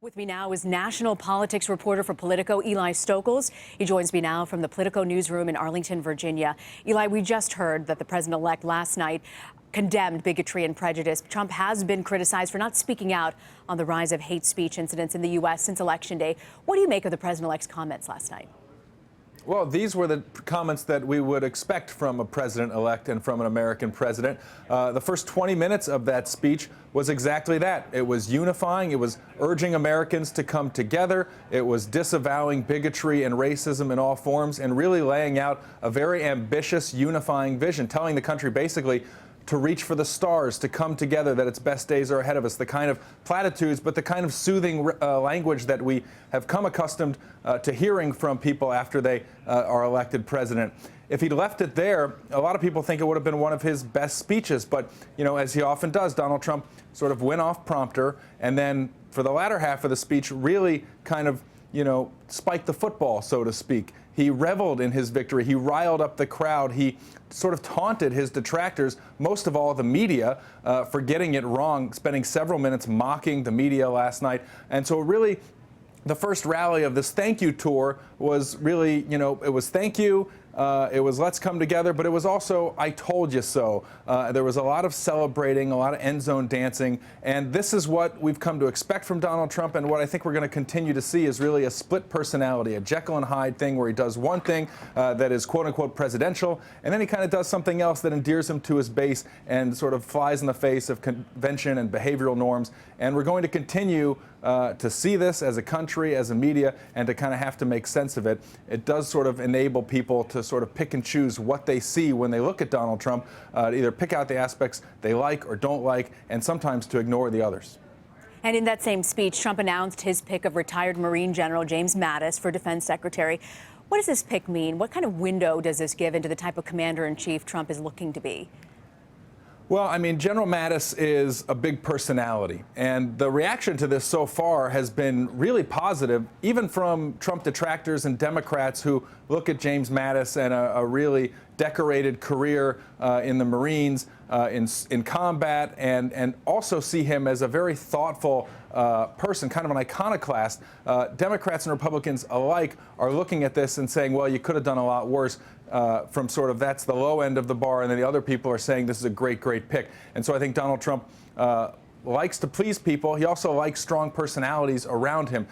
With me now is national politics reporter for Politico, Eli Stokols. He joins me now from the Politico newsroom in Arlington, Virginia. Eli, we just heard that the president-elect last night condemned bigotry and prejudice. Trump has been criticized for not speaking out on the rise of hate speech incidents in the U.S. since Election Day. What do you make of the president-elect's comments last night? Well, these were the comments that we would expect from a president-elect and from an American president. The first 20 minutes of that speech was exactly that. It was unifying. It was urging Americans to come together. It was disavowing bigotry and racism in all forms and really laying out a very ambitious, unifying vision, telling the country basically to reach for the stars, to come together, that its best days are ahead of us, the kind of platitudes, but the kind of soothing language that we have come accustomed to hearing from people after they are elected president. If he'd left it there, a lot of people think it would have been one of his best speeches. But, you know, as he often does, Donald Trump sort of went off prompter, and then for the latter half of the speech really kind of, you know, spiked the football, so to speak. He reveled in his victory. He riled up the crowd. He sort of taunted his detractors, most of all the media, for getting it wrong, spending several minutes mocking the media last night. And so really, the first rally of this thank you tour was really, you know, it was thank you. It was let's come together, but it was also I told you so. There was a lot of celebrating, a lot of end zone dancing, and this is what we've come to expect from Donald Trump, and what I think we're going to continue to see is really a split personality, a Jekyll and Hyde thing where he does one thing that is quote-unquote presidential, and then he kind of does something else that endears him to his base and sort of flies in the face of convention and behavioral norms. And we're going to continue to see this as a country, as a media, and to kind of have to make sense of it. It does sort of enable people to sort of pick and choose what they see when they look at Donald Trump, to either pick out the aspects they like or don't like, and sometimes to ignore the others. And in that same speech, Trump announced his pick of retired Marine General James Mattis for Defense Secretary. What does this pick mean? What kind of window does this give into the type of commander-in-chief Trump is looking to be? Well, I mean, General Mattis is a big personality, and the reaction to this so far has been really positive, even from Trump detractors and Democrats who look at James Mattis and a really decorated career in the Marines, in combat, and also see him as a very thoughtful person, kind of an iconoclast. Democrats and Republicans alike are looking at this and saying, well, you could have done a lot worse. From sort of that's the low end of the bar, and then the other people are saying this is a great, great pick. And so I think Donald Trump likes to please people. He also likes strong personalities around him.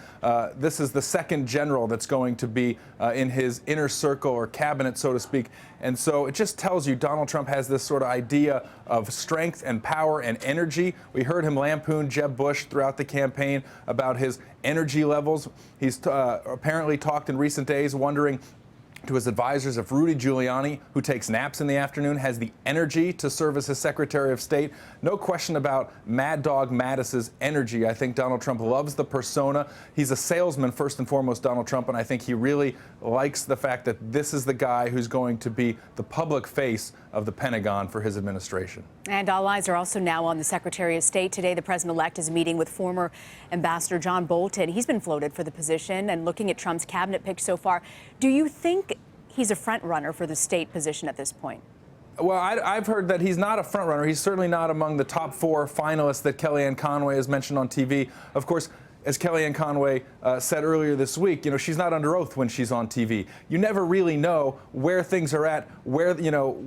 This is the second general that's going to be in his inner circle or cabinet, so to speak. And so it just tells you Donald Trump has this sort of idea of strength and power and energy. We heard him lampoon Jeb Bush throughout the campaign about his energy levels. He's apparently talked in recent days wondering to his advisors if Rudy Giuliani, who takes naps in the afternoon, has the energy to serve as his Secretary of State. No question about Mad Dog Mattis's energy. I think Donald Trump loves the persona. He's a salesman, first and foremost, Donald Trump, and I think he really likes the fact that this is the guy who's going to be the public face of the Pentagon for his administration. And all eyes are also now on the Secretary of State. Today, the president-elect is meeting with former Ambassador John Bolton. He's been floated for the position, and looking at Trump's cabinet picks so far, do you think he's a front runner for the state position at this point? Well, I've heard that he's not a front runner. He's certainly not among the top 4 finalists that Kellyanne Conway has mentioned on TV. Of course, as Kellyanne Conway said earlier this week, you know, she's not under oath when she's on TV. You never really know where things are at, where, you know,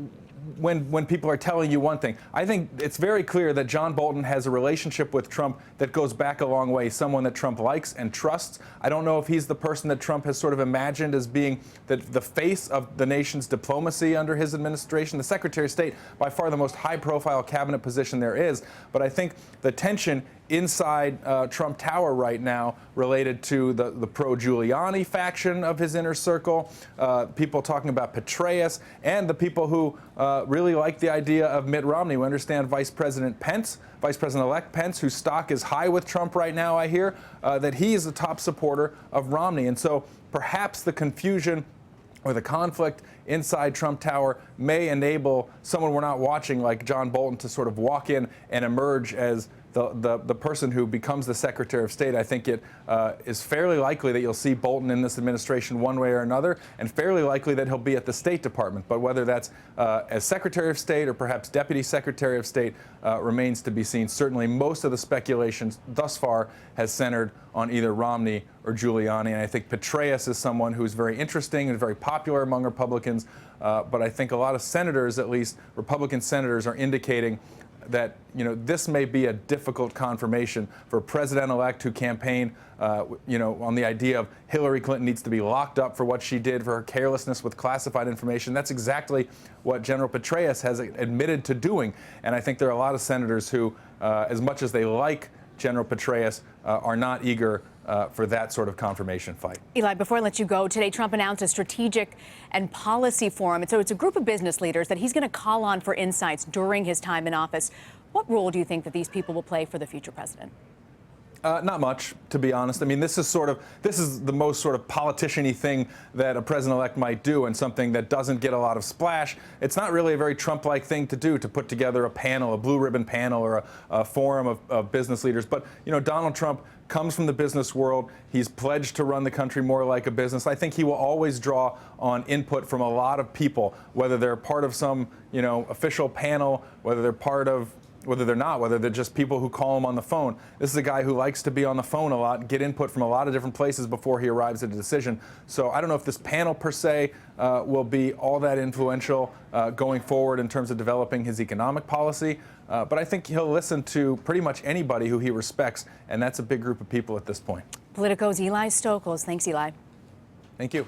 when people are telling you one thing. I think it's very clear that John Bolton has a relationship with Trump that goes back a long way, someone that Trump likes and trusts. I don't know if he's the person that Trump has sort of imagined as being the face of the nation's diplomacy under his administration. The Secretary of State, by far the most high-profile cabinet position there is. But I think the tension inside Trump Tower right now related to the pro-Giuliani faction of his inner circle, people talking about Petraeus, and the people who really like the idea of Mitt Romney. We understand Vice President-elect Pence, whose stock is high with Trump right now, I hear, that he is the top supporter of Romney. And so perhaps the confusion or the conflict inside Trump Tower may enable someone we're not watching like John Bolton to sort of walk in and emerge as the person who becomes the Secretary of State, I think it is fairly likely that you'll see Bolton in this administration one way or another, and fairly likely that he'll be at the State Department. But whether that's as Secretary of State or perhaps Deputy Secretary of State remains to be seen. Certainly, most of the speculation thus far has centered on either Romney or Giuliani, and I think Petraeus is someone who's very interesting and very popular among Republicans. But I think a lot of senators, at least Republican senators, are indicating that this may be a difficult confirmation for a president-elect who campaigned on the idea of Hillary Clinton needs to be locked up for what she did, for her carelessness with classified information. That's exactly what General Petraeus has admitted to doing. And I think there are a lot of senators who, as much as they like General Petraeus, are not eager for that sort of confirmation fight. Eli, before I let you go, today Trump announced a strategic and policy forum. And so it's a group of business leaders that he's going to call on for insights during his time in office. What role do you think that these people will play for the future president? Not much, to be honest. I mean, this is the most sort of politician-y thing that a president-elect might do, and something that doesn't get a lot of splash. It's not really a very Trump-like thing to do, to put together a panel, a blue ribbon panel, or a forum of business leaders. But Donald Trump comes from the business world. He's pledged to run the country more like a business. I think he will always draw on input from a lot of people, whether they're part of some official panel, whether they're just people who call him on the phone. This is a guy who likes to be on the phone a lot, get input from a lot of different places before he arrives at a decision. So I don't know if this panel per se will be all that influential going forward in terms of developing his economic policy. But I think he'll listen to pretty much anybody who he respects, and that's a big group of people at this point. Politico's Eli Stokols. Thanks, Eli. Thank you.